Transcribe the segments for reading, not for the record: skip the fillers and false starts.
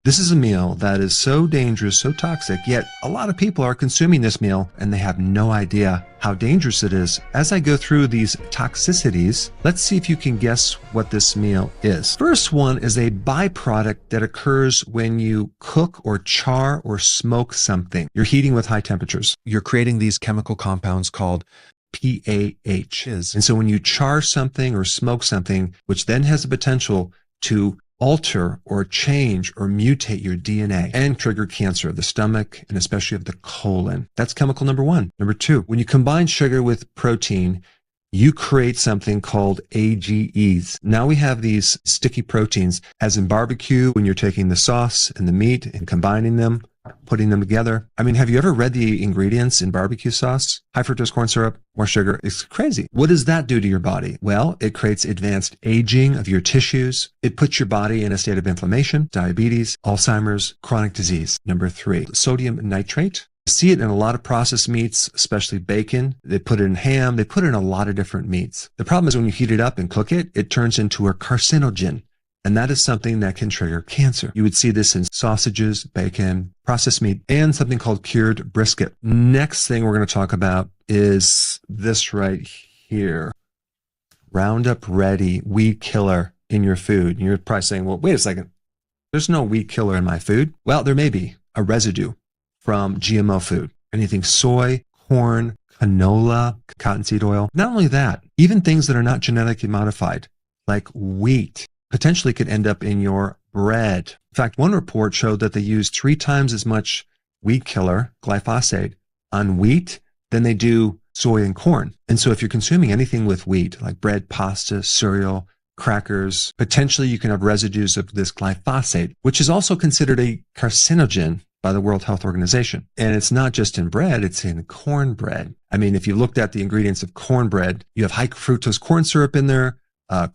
This is a meal that is so dangerous, so toxic, yet a lot of people are consuming this meal and they have no idea how dangerous it is. As I go through these toxicities, let's see if you can guess what this meal is. First one is a byproduct that occurs when you cook or char or smoke something. You're heating with high temperatures. You're creating these chemical compounds called PAHs. And so when you char something or smoke something, which then has the potential to alter or change or mutate your DNA and trigger cancer of the stomach and especially of the colon. That's chemical number one. Number two, when you combine sugar with protein, you create something called AGEs. Now we have these sticky proteins, as in barbecue, when you're taking the sauce and the meat and combining them, putting them together. I mean, have you ever read the ingredients in barbecue sauce? High fructose corn syrup, more sugar. It's crazy. What does that do to your body? Well, it creates advanced aging of your tissues. It puts your body in a state of inflammation, diabetes, Alzheimer's, chronic disease. Number three, sodium nitrate. You see it in a lot of processed meats, especially bacon. They put it in ham. They put it in a lot of different meats. The problem is when you heat it up and cook it, it turns into a carcinogen. And that is something that can trigger cancer. You would see this in sausages, bacon, processed meat, and something called cured brisket. Next thing we're going to talk about is this right here. Roundup Ready weed killer in your food. And you're probably saying, well, wait a second. There's no weed killer in my food. Well, there may be a residue from GMO food. Anything soy, corn, canola, cottonseed oil. Not only that, even things that are not genetically modified, like wheat, potentially could end up in your bread. In fact, one report showed that they used 3 times as much weed killer, glyphosate, on wheat than they do soy and corn. And so if you're consuming anything with wheat, like bread, pasta, cereal, crackers, potentially you can have residues of this glyphosate, which is also considered a carcinogen by the World Health Organization. And it's not just in bread, it's in cornbread. I mean, if you looked at the ingredients of cornbread, you have high fructose corn syrup in there,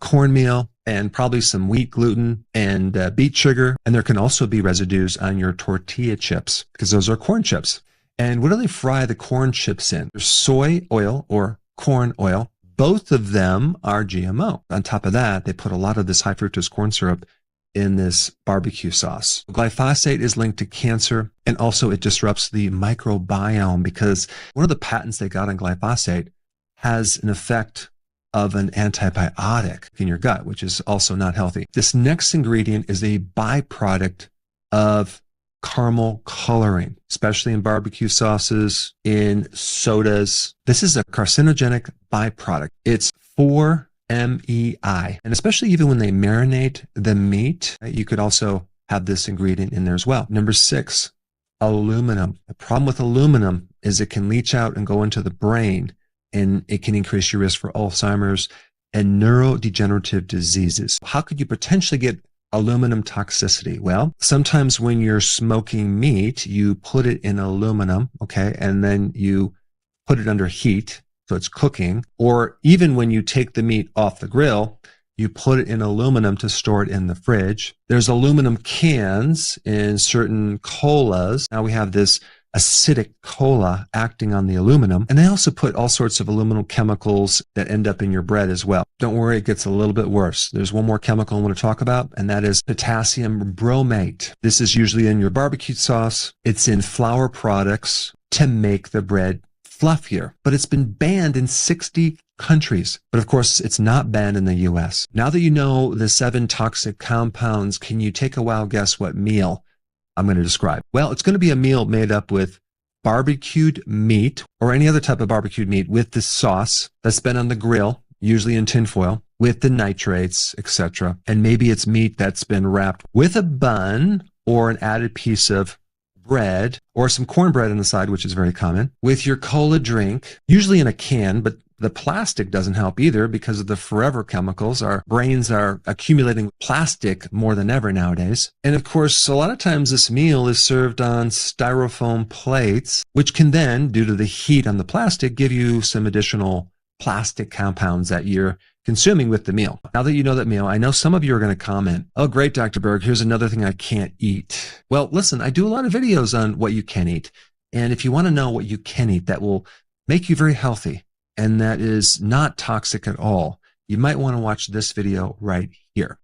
cornmeal, and probably some wheat gluten and beet sugar. And there can also be residues on your tortilla chips because those are corn chips. And what do they fry the corn chips in? There's soy oil or corn oil. Both of them are GMO. On top of that, they put a lot of this high fructose corn syrup in this barbecue sauce. Glyphosate is linked to cancer, and also it disrupts the microbiome because one of the patents they got on glyphosate has an effect of an antibiotic in your gut, which is also not healthy. This next ingredient is a byproduct of caramel coloring, especially in barbecue sauces, in sodas. This is a carcinogenic byproduct. It's 4-MEI. And especially even when they marinate the meat, you could also have this ingredient in there as well. Number 6, aluminum. The problem with aluminum is it can leach out and go into the brain, and it can increase your risk for Alzheimer's and neurodegenerative diseases. How could you potentially get aluminum toxicity? Well, sometimes when you're smoking meat, you put it in aluminum, okay, and then you put it under heat, so it's cooking. Or even when you take the meat off the grill, you put it in aluminum to store it in the fridge. There's aluminum cans in certain colas. Now we have this acidic cola acting on the aluminum. And they also put all sorts of aluminum chemicals that end up in your bread as well. Don't worry, it gets a little bit worse. There's one more chemical I want to talk about, and that is potassium bromate. This is usually in your barbecue sauce. It's in flour products to make the bread fluffier, but it's been banned in 60 countries. But of course, it's not banned in the US. Now that you know the 7 toxic compounds, can you take a wild guess what meal I'm going to describe? Well, it's going to be a meal made up with barbecued meat or any other type of barbecued meat with the sauce that's been on the grill, usually in tinfoil, with the nitrates, etc. And maybe it's meat that's been wrapped with a bun or an added piece of bread or some cornbread on the side, which is very common, with your cola drink, usually in a can, but the plastic doesn't help either because of the forever chemicals. Our brains are accumulating plastic more than ever nowadays. And of course, a lot of times this meal is served on styrofoam plates, which can then, due to the heat on the plastic, give you some additional plastic compounds that you're consuming with the meal. Now that you know that meal, I know some of you are going to comment, oh, great, Dr. Berg, here's another thing I can't eat. Well, listen, I do a lot of videos on what you can eat. And if you want to know what you can eat that will make you very healthy, and that is not toxic at all, you might want to watch this video right here.